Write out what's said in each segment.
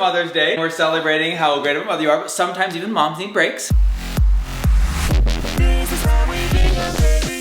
Mother's Day. We're celebrating how great of a mother you are, but sometimes even moms need breaks.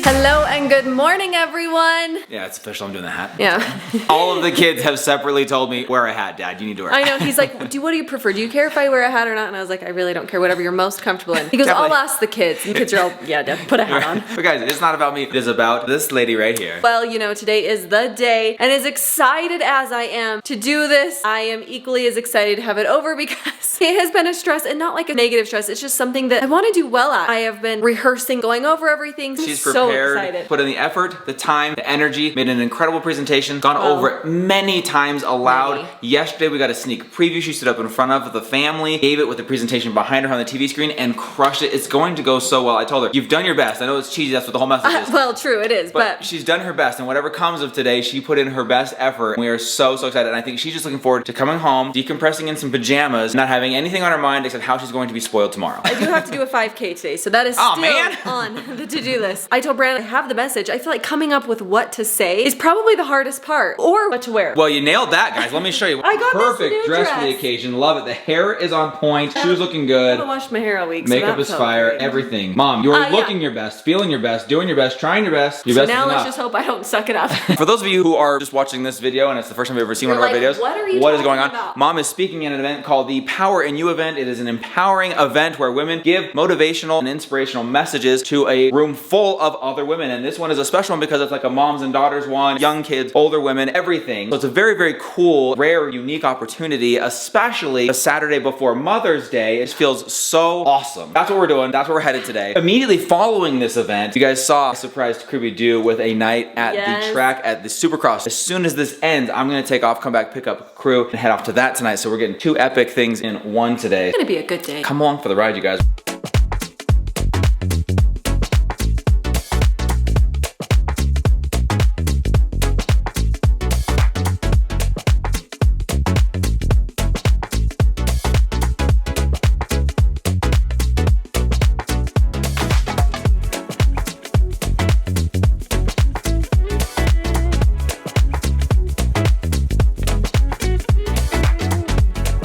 Hello and good morning, everyone. Yeah, it's official. I'm doing the hat. Yeah. All of the kids have separately told me, wear a hat, Dad. You need to wear a hat. I know. He's like, what do you prefer? Do you care if I wear a hat or not? And I was like, I really don't care. Whatever you're most comfortable in. He goes, Definitely. I'll ask the kids. And the kids are all, yeah, Dad, put a hat on. But guys, it's not about me. It is about this lady right here. Well, you know, today is the day, and as excited as I am to do this, I am equally as excited to have it over because it has been a stress, and not like a negative stress. It's just something that I want to do well at. I have been rehearsing, going over everything. She's so prepared, excited. put in the effort, the time, the energy, made an incredible presentation, gone over it many times aloud. Yesterday we got a sneak preview. She stood up in front of the family, gave it with the presentation behind her on the TV screen, and crushed it. It's going to go so well. I told her, you've done your best. I know it's cheesy, that's what the whole message is. Well, true, it is, but she's done her best, and whatever comes of today, she put in her best effort. We are so excited, and I think she's just looking forward to coming home, decompressing in some pajamas, not having anything on her mind except how she's going to be spoiled tomorrow. I do have to do a 5K today, so that is still on the to-do list. I told Brandon I have the message. I feel like coming up with what to say is probably the hardest part, or what to wear. Well, you nailed that, guys. Let me show you. I got perfect this new dress for the occasion. Love it. The hair is on point. Shoes looking good. I haven't washed my hair all week. Makeup is fire. Great. Everything. Mom, you are looking your best, feeling your best, doing your best, trying your best. Your So best now is let's enough. just hope I don't suck it up. For those of you who are just watching this video and it's the first time you've ever seen one of our videos, what is going on? Mom is speaking at an event called the Power in You event. It is an empowering event where women give motivational and inspirational messages to a room full of other women. And this one is a special one because it's like a moms and daughters one, young kids, older women, everything. So it's a very, very cool, rare, unique opportunity, especially a Saturday before Mother's Day. It feels so awesome. That's what we're doing. That's where we're headed today. Immediately following this event, you guys saw I surprised Scooby Doo with a night at the track at the Supercross. As soon as this ends, I'm gonna take off, come back, pick up crew, and head off to that tonight. So we're getting two epic things in one today. It's gonna be a good day. Come along for the ride, you guys.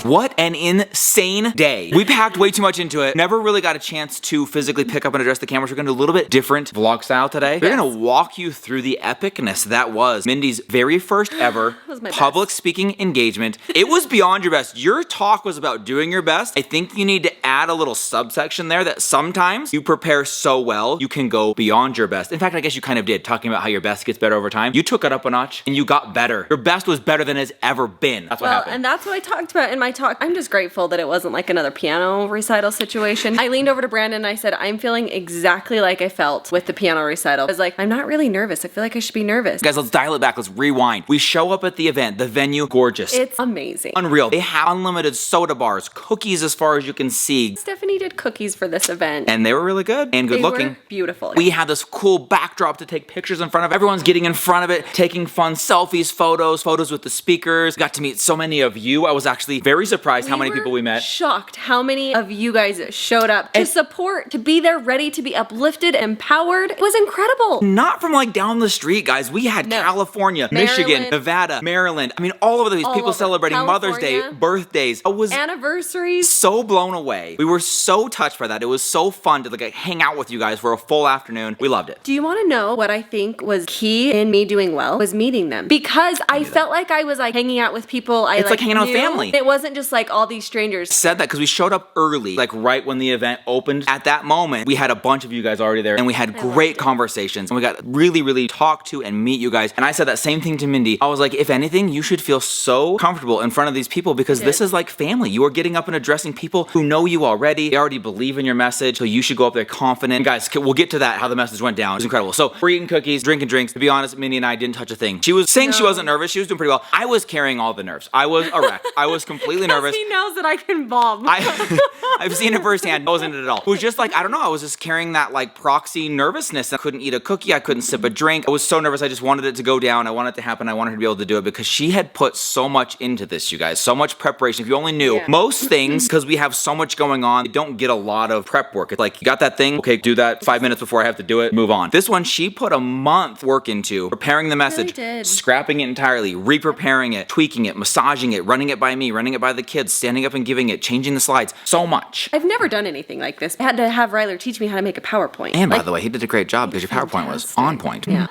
What an insane day. We packed way too much into it. Never really got a chance to physically pick up and address the cameras. We're gonna do a little bit different vlog style today. We're gonna walk you through the epicness that was Mindy's very first ever public speaking engagement. It was beyond your best. Your talk was about doing your best. I think you need to add a little subsection there that sometimes you prepare so well, you can go beyond your best. In fact, I guess you kind of did, talking about how your best gets better over time. You took it up a notch and you got better. Your best was better than it's ever been. That's what happened. And that's what I talked about in my talk. I'm just grateful that it wasn't like another piano recital situation. I leaned over to Brandon and I said, I'm feeling exactly like I felt with the piano recital. I was like, I'm not really nervous. I feel like I should be nervous. Guys, let's dial it back. Let's rewind. We show up at the event, the venue, gorgeous. It's amazing. Unreal. They have unlimited soda bars, cookies as far as you can see. Stephanie did cookies for this event. And they were really good and good looking. They were beautiful. We had this cool backdrop to take pictures in front of. Everyone's getting in front of it, taking fun selfies, photos with the speakers. Got to meet so many of you. I was actually very surprised how many people we met. Shocked how many of you guys showed up to support, to be there, ready to be uplifted, empowered. It was incredible. Not from like down the street, guys. We had California, Michigan, Nevada, Maryland. I mean, all over these people celebrating Mother's Day, birthdays. I was anniversaries. So blown away. We were so touched by that. It was so fun to like hang out with you guys for a full afternoon. We loved it. Do you want to know what I think was key in me doing well? Was meeting them. Because I felt like I was like hanging out with people It's like hanging out with family. It wasn't just like all these strangers. Said that because we showed up early, like right when the event opened. At that moment, we had a bunch of you guys already there and we had great conversations and we got really talk to and meet you guys. And I said that same thing to Mindy. I was like, if anything, you should feel so comfortable in front of these people because this is like family. You are getting up and addressing people who know you already. They already believe in your message. So you should go up there confident. And guys, we'll get to that, how the message went down. It was incredible. So we're eating cookies, drinking drinks. To be honest, Mindy and I didn't touch a thing. She was saying she wasn't nervous. She was doing pretty well. I was carrying all the nerves. I was a wreck. I was completely nervous. He knows that I can bob. I've seen it firsthand. I wasn't it at all. It was just like, I don't know. I was just carrying that like proxy nervousness. I couldn't eat a cookie. I couldn't sip a drink. I was so nervous. I just wanted it to go down. I wanted it to happen. I wanted her to be able to do it because she had put so much into this, you guys. So much preparation. If you only knew. Most things, because we have so much going on, you don't get a lot of prep work. It's like, you got that thing? Okay, do that 5 minutes before I have to do it. Move on. This one, she put a month work into preparing the message, scrapping it entirely, re-preparing it, tweaking it, massaging it, running it by me, running it by the kids, standing up and giving it, changing the slides, so much. I've never done anything like this. I had to have Ryler teach me how to make a PowerPoint. And by the way, he did a great job because your PowerPoint was on point. Yeah.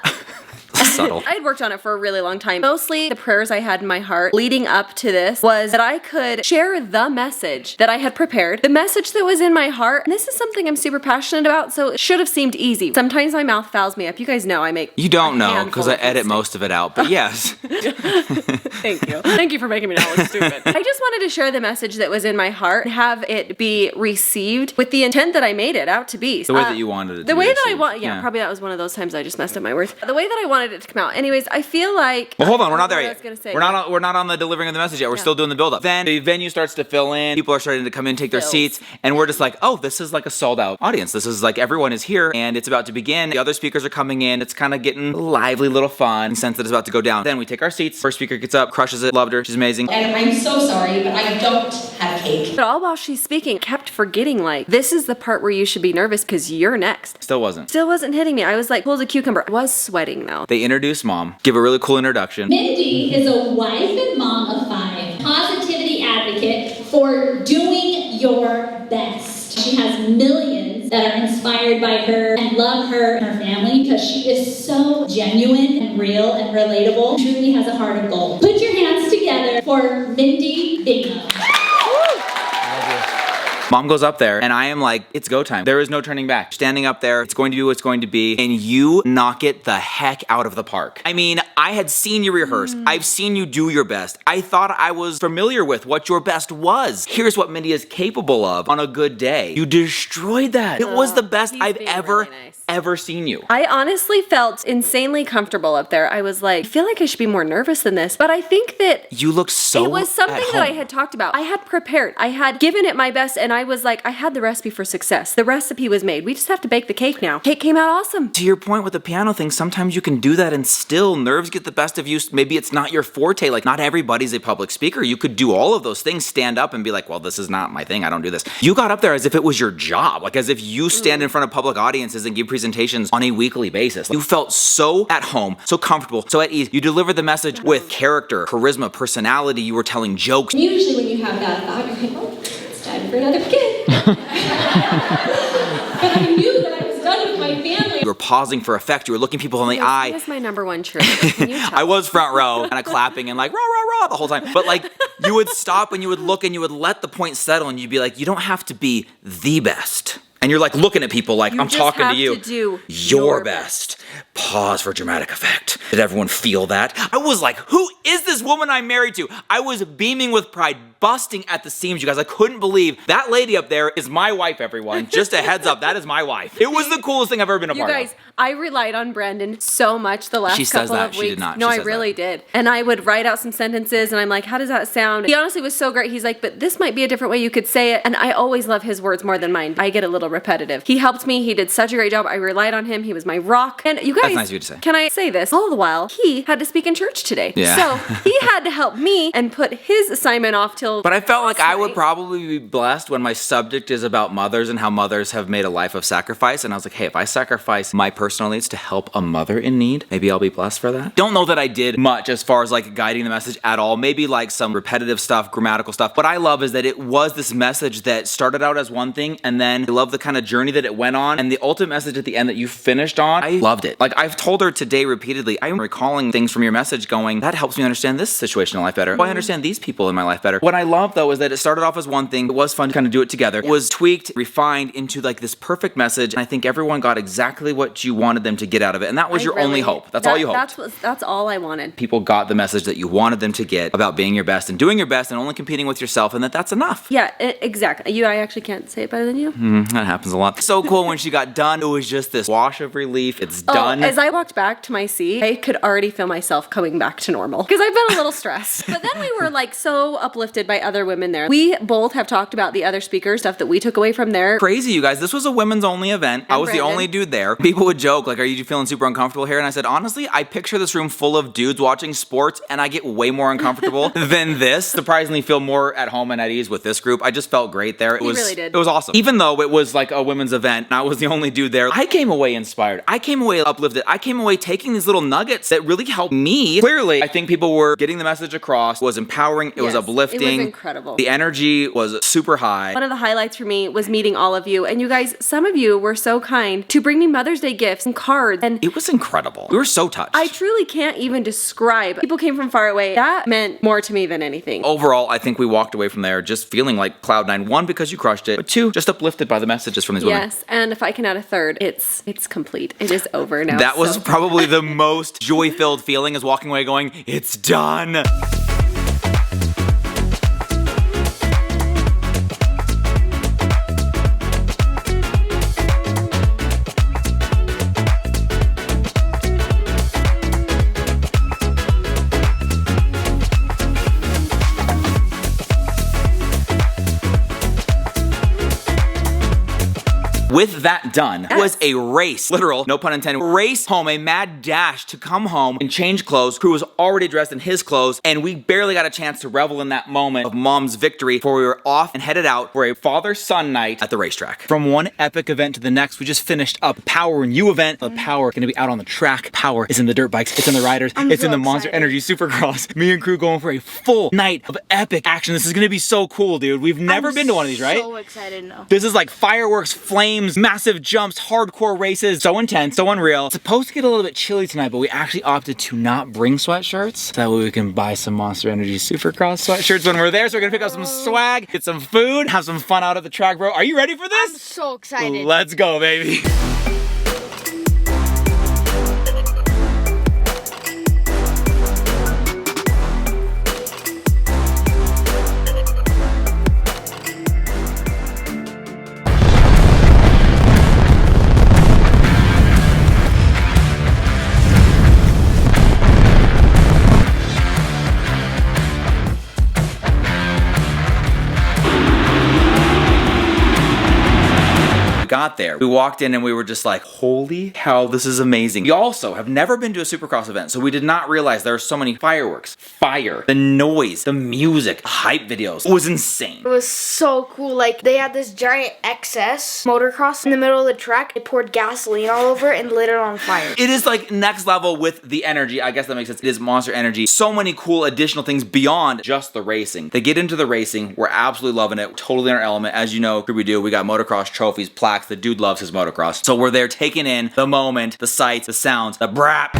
Subtle. I had worked on it for a really long time. Mostly the prayers I had in my heart leading up to this was that I could share the message that I had prepared, the message that was in my heart. And this is something I'm super passionate about, so it should have seemed easy. Sometimes my mouth fouls me up. You guys know I make You don't know because I edit most of it out, but yes. Thank you. Thank you for making me not look stupid. I just wanted to share the message that was in my heart and have it be received with the intent that I made it out to be. The way that you wanted it to be. The way that I received. want, yeah, probably that was one of those times I just messed up my words. The way that I wanted it to come out. Anyways, I feel like. Well, hold on, we're not there yet. Say, we're not on the delivering of the message yet. We're still doing the build up. Then the venue starts to fill in. People are starting to come in, take their seats, and we're just like, oh, this is like a sold out audience. This is like everyone is here, and it's about to begin. The other speakers are coming in. It's kind of getting lively, little fun. Sense that it's about to go down. Then we take our seats. First speaker gets up, crushes it, loved her. She's amazing. And I'm so sorry, but I don't have cake. But all while she's speaking, kept forgetting like this is the part where you should be nervous because you're next. Still wasn't hitting me. I was like, cool as a cucumber. I was sweating though. They introduce mom, give a really cool introduction. Mindy is a wife and mom of 5, positivity advocate for doing your best. She has millions that are inspired by her and love her and her family because she is so genuine and real and relatable. Truly has a heart of gold. Put your hands together for Mindy Bingham. Mom goes up there, and I am like, it's go time. There is no turning back. Standing up there, it's going to be what it's going to be, and you knock it the heck out of the park. I mean, I had seen you rehearse. I've seen you do your best. I thought I was familiar with what your best was. Here's what Mindy is capable of on a good day. You destroyed that. It was the best I've ever seen you. I honestly felt insanely comfortable up there. I was like, I feel like I should be more nervous than this, but I think that you look so it was something that I had talked about. I had prepared. I had given it my best, and I was like, I had the recipe for success. The recipe was made. We just have to bake the cake now. Cake came out awesome. To your point with the piano thing, sometimes you can do that and still nerves get the best of you. Maybe it's not your forte. Like, not everybody's a public speaker. You could do all of those things, stand up and be like, well, this is not my thing. I don't do this. You got up there as if it was your job. Like, as if you stand in front of public audiences and give presentations on a weekly basis. You felt so at home, so comfortable, so at ease. You delivered the message with character, charisma, personality. You were telling jokes. Usually when you have that thought, you're like, oh, it's time for another kid. But I knew that I was done with my family. You were pausing for effect. You were looking people in the eye. That's my number one trick. I was front row, kind of clapping and like, rah, rah, rah, the whole time. But like, you would stop and you would look and you would let the point settle and you'd be like, you don't have to be the best. And you're like looking at people like, I'm talking to you. You just have to do your best. Pause for dramatic effect. Did everyone feel that? I was like, who is this woman I'm married to? I was beaming with pride, busting at the seams, you guys. I couldn't believe that lady up there is my wife, everyone. Just a heads up, that is my wife. It was the coolest thing I've ever been a part of. You guys, I relied on Brandon so much the last couple of weeks. She says that. She did not. No, I really did. And I would write out some sentences and I'm like, how does that sound? He honestly was so great. He's like, but this might be a different way you could say it. And I always love his words more than mine. I get a little repetitive. He helped me. He did such a great job. I relied on him. He was my rock. And you guys, that's nice of you to say. Can I say this? All the while, he had to speak in church today. Yeah. So he had to help me and put his assignment off till. But I felt like I would probably be blessed when my subject is about mothers and how mothers have made a life of sacrifice. And I was like, hey, if I sacrifice my personal needs to help a mother in need, maybe I'll be blessed for that. Don't know that I did much as far as like guiding the message at all. Maybe like some repetitive stuff, grammatical stuff. What I love is that it was this message that started out as one thing, and then I love the kind of journey that it went on, and the ultimate message at the end that you finished on. I loved it. Like, I've told her today repeatedly, I'm recalling things from your message going, that helps me understand this situation in life better. I understand these people in my life better. What I love though is that it started off as one thing. It was fun to kind of do it together. It was tweaked, refined into like this perfect message. And I think everyone got exactly what you wanted them to get out of it. And that was your only hope. That's all you hoped. That's all I wanted. People got the message that you wanted them to get about being your best and doing your best and only competing with yourself, and that's enough. Yeah, exactly. I actually can't say it better than you. That happens a lot. So cool when she got done. It was just this wash of relief. It's done. As I walked back to my seat, I could already feel myself coming back to normal because I've been a little stressed. But then we were like so uplifted by other women there. We both have talked about the other speakers, stuff that we took away from there. Crazy, you guys. This was a women's only event. I was the only dude there. People would joke like, are you feeling super uncomfortable here? And I said, honestly, I picture this room full of dudes watching sports and I get way more uncomfortable than this. Surprisingly feel more at home and at ease with this group. I just felt great there. It really did. It was awesome. Even though it was like a women's event and I was the only dude there, I came away inspired. I came away uplifted. I came away taking these little nuggets that really helped me. Clearly, I think people were getting the message across. It was empowering. It was uplifting. amazing. It was incredible. The energy was super high. One of the highlights for me was meeting all of you. And you guys, some of you were so kind to bring me Mother's Day gifts and cards. And It was incredible. We were so touched. I truly can't even describe. People came from far away. That meant more to me than anything. Overall, I think we walked away from there just feeling like cloud nine. One, because you crushed it, but two, just uplifted by the messages from these women. Yes, and if I can add a third, it's complete. It is over now. That was probably the most joy-filled feeling, is walking away going, it's done. With that done, it was a race, literal, no pun intended, race home, a mad dash to come home and change clothes. Crew was already dressed in his clothes, and we barely got a chance to revel in that moment of Mom's victory before we were off and headed out for a father-son night at the racetrack. From one epic event to the next, we just finished up Power and You event. The Power gonna be out on the track. Power is in the dirt bikes, it's in the riders, it's in the Monster Energy Supercross. Me and crew going for a full night of epic action. This is gonna be so cool, dude. We've never been to one of these, right? I'm so excited now. This is like fireworks, flames, massive jumps, hardcore races, so intense, so unreal. It's supposed to get a little bit chilly tonight, but we actually opted to not bring sweatshirts. So that way we can buy some Monster Energy Supercross sweatshirts when we're there. So we're gonna pick up some swag, get some food, have some fun out at the track, bro. Are you ready for this? I'm so excited. Let's go, baby. Got there, we walked in and we were just like, holy cow, this is amazing. We also have never been to a Supercross event, so we did not realize there are so many fireworks, fire, the noise, the music, the hype videos. It was insane. It was so cool. Like, they had this giant XS motocross in the middle of the track. They poured gasoline all over it and lit it on fire. It is like next level with the energy. I guess that makes sense. It is Monster Energy. So many cool additional things beyond just the racing. They get into the racing. We're absolutely loving it. Totally in our element. As you know, we do. We got motocross trophies, plaques. The dude loves his motocross. So we're there taking in the moment, the sights, the sounds, the brap.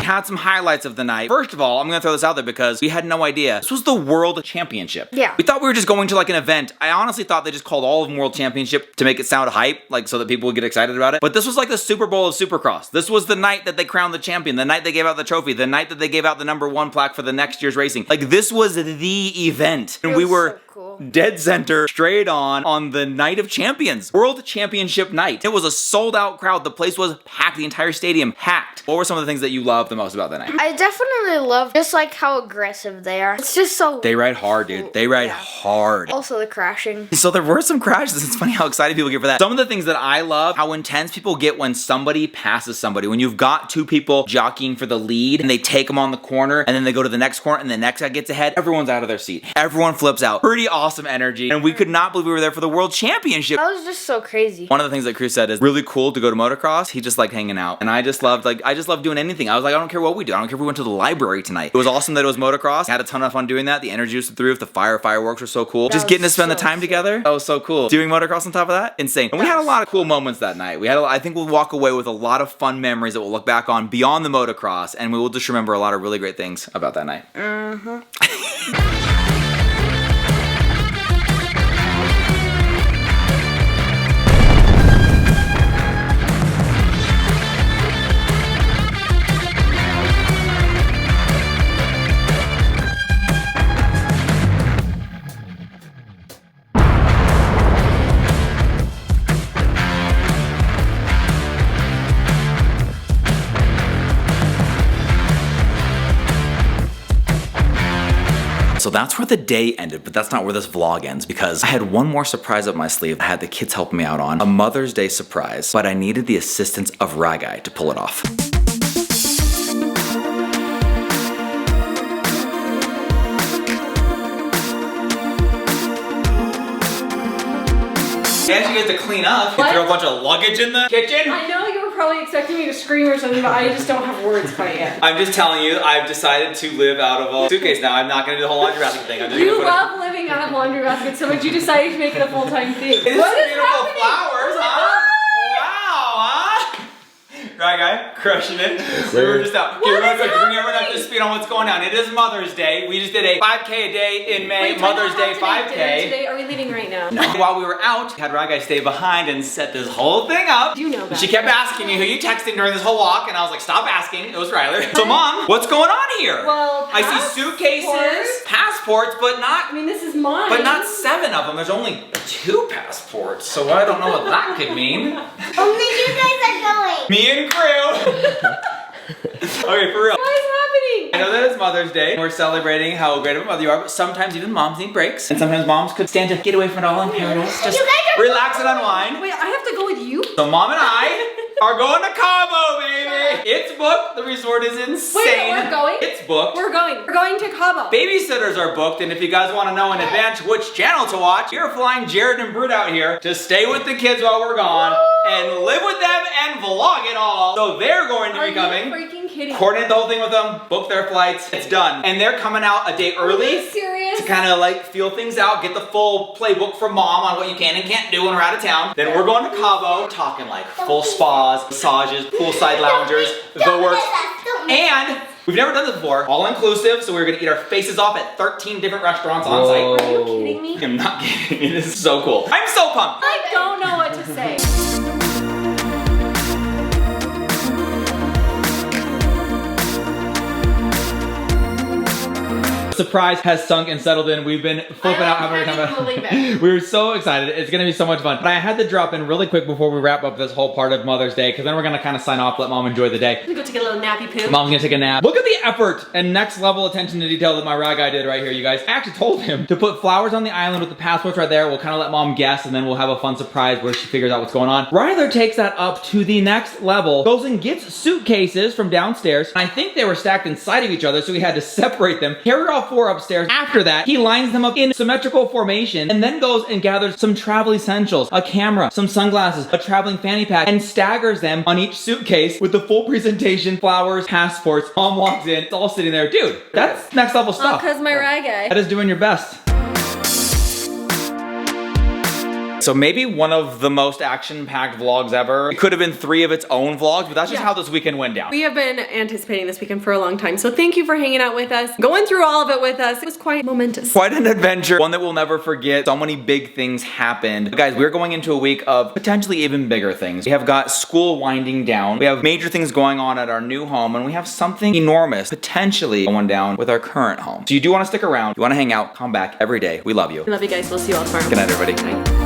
Had some highlights of the night. First of all, I'm gonna throw this out there because we had no idea. This was the World Championship. Yeah. We thought we were just going to like an event. I honestly thought they just called all of them World Championship to make it sound hype, like so that people would get excited about it. But this was like the Super Bowl of Supercross. This was the night that they crowned the champion, the night they gave out the trophy, the night that they gave out the #1 plaque for the next year's racing. Like, this was the event. And we were so cool. dead center, straight on the night of champions. World Championship night. It was a sold out crowd. The place was packed, the entire stadium packed. What were some of the things that you loved the most about that night? I definitely love just like how aggressive they are. It's just so They ride hard, dude. They ride hard. Also the crashing. So there were some crashes. It's funny how excited people get for that. Some of the things that I love, how intense people get when somebody passes somebody. When you've got two people jockeying for the lead and they take them on the corner and then they go to the next corner and the next guy gets ahead, everyone's out of their seat. Everyone flips out. Pretty awesome energy. And we could not believe we were there for the World Championship. That was just so crazy. One of the things that Cruz said is really cool to go to motocross. He just liked hanging out. And I just loved doing anything. I was like, I don't care what we do. I don't care if we went to the library tonight. It was awesome that it was motocross. I had a ton of fun doing that. The energy was through. The fireworks were so cool. Just getting to spend the time together. That was so cool. Doing motocross on top of that, insane. And we had a lot of cool moments that night. I think we'll walk away with a lot of fun memories that we'll look back on beyond the motocross, and we will just remember a lot of really great things about that night. So that's where the day ended, but that's not where this vlog ends because I had one more surprise up my sleeve I had the kids help me out on. A Mother's Day surprise, but I needed the assistance of Ragai to pull it off. And you get to clean up. You throw a bunch of luggage in the kitchen. I know you were probably expecting me to scream or something, but I just don't have words quite yet. I'm just telling you, I've decided to live out of a suitcase now. I'm not going to do the whole laundry basket thing. You love living out of laundry baskets so much you decided to make it a full-time thing. What is beautiful happening? Flowers, huh? Wow, huh? Right, guy? Crushing it. Yes, we were just out. Here, real quick, bring everyone up to speed on what's going on. It is Mother's Day. We just did a 5K a day in May. Wait, Mother's Day 5K. Today, are we leaving right now? No. While we were out, we had Ragai stay behind and set this whole thing up. You know that. She kept asking me who you texting during this whole walk, and I was like, stop asking. It was Ryler. So, Mom, what's going on here? Well, I see suitcases, passports, but not. I mean, this is mine. But not 7 of them. There's only 2 passports, so I don't know what that could mean. Only you guys are going. Me and crew. Okay, for real. What is happening? I know that it's Mother's Day. We're celebrating how great of a mother you are, but sometimes even moms need breaks. And sometimes moms could stand to get away from it all in paradise. Just relax and unwind. Wait, I have to go with you? So Mom and I are going to Cabo, baby. It's booked. The resort is insane. Wait, we're going? It's booked. We're going. We're going to Cabo. Babysitters are booked, and if you guys want to know in advance which channel to watch, we're flying Jared and Brood out here to stay with the kids while we're gone and live with them and vlog it all. So they're going to be coming. Are you freaking kidding? Coordinate the whole thing with them, book their flights, it's done. And they're coming out a day early. Are you serious? To kind of like feel things out, get the full playbook from Mom on what you can and can't do when we're out of town. Then we're going to Cabo, talking like full spas, massages, poolside loungers, the works. And we've never done this before, all inclusive, so we're gonna eat our faces off at 13 different restaurants on site. Are you kidding me? I'm not kidding, it is so cool. I'm so pumped. I don't know what to say. Surprise has sunk and settled in. We've been flipping out having a time. We were so excited. It's gonna be so much fun. But I had to drop in really quick before we wrap up this whole part of Mother's Day, because then we're gonna kind of sign off, let Mom enjoy the day. I'm gonna go take a little nappy poo. Mom's gonna take a nap. Look at the effort and next level attention to detail that my Ragai did right here, you guys. I actually told him to put flowers on the island with the passports right there. We'll kind of let Mom guess, and then we'll have a fun surprise where she figures out what's going on. Ryler takes that up to the next level, goes and gets suitcases from downstairs. I think they were stacked inside of each other, so we had to separate them. Carry all 4 upstairs. After that, he lines them up in symmetrical formation and then goes and gathers some travel essentials, a camera, some sunglasses, a traveling fanny pack, and staggers them on each suitcase with the full presentation, flowers, passports. Mom walks in, it's all sitting there. Dude, that's next level stuff. Because my Ragai. That is doing your best. So maybe one of the most action-packed vlogs ever. It could have been 3 of its own vlogs, but that's just how this weekend went down. We have been anticipating this weekend for a long time, so thank you for hanging out with us, going through all of it with us. It was quite momentous. Quite an adventure, one that we'll never forget. So many big things happened. But guys, we're going into a week of potentially even bigger things. We have got school winding down. We have major things going on at our new home, and we have something enormous potentially going down with our current home. So you do want to stick around. You want to hang out, come back every day. We love you. We love you guys. We'll see you all tomorrow. Good night, everybody. Bye.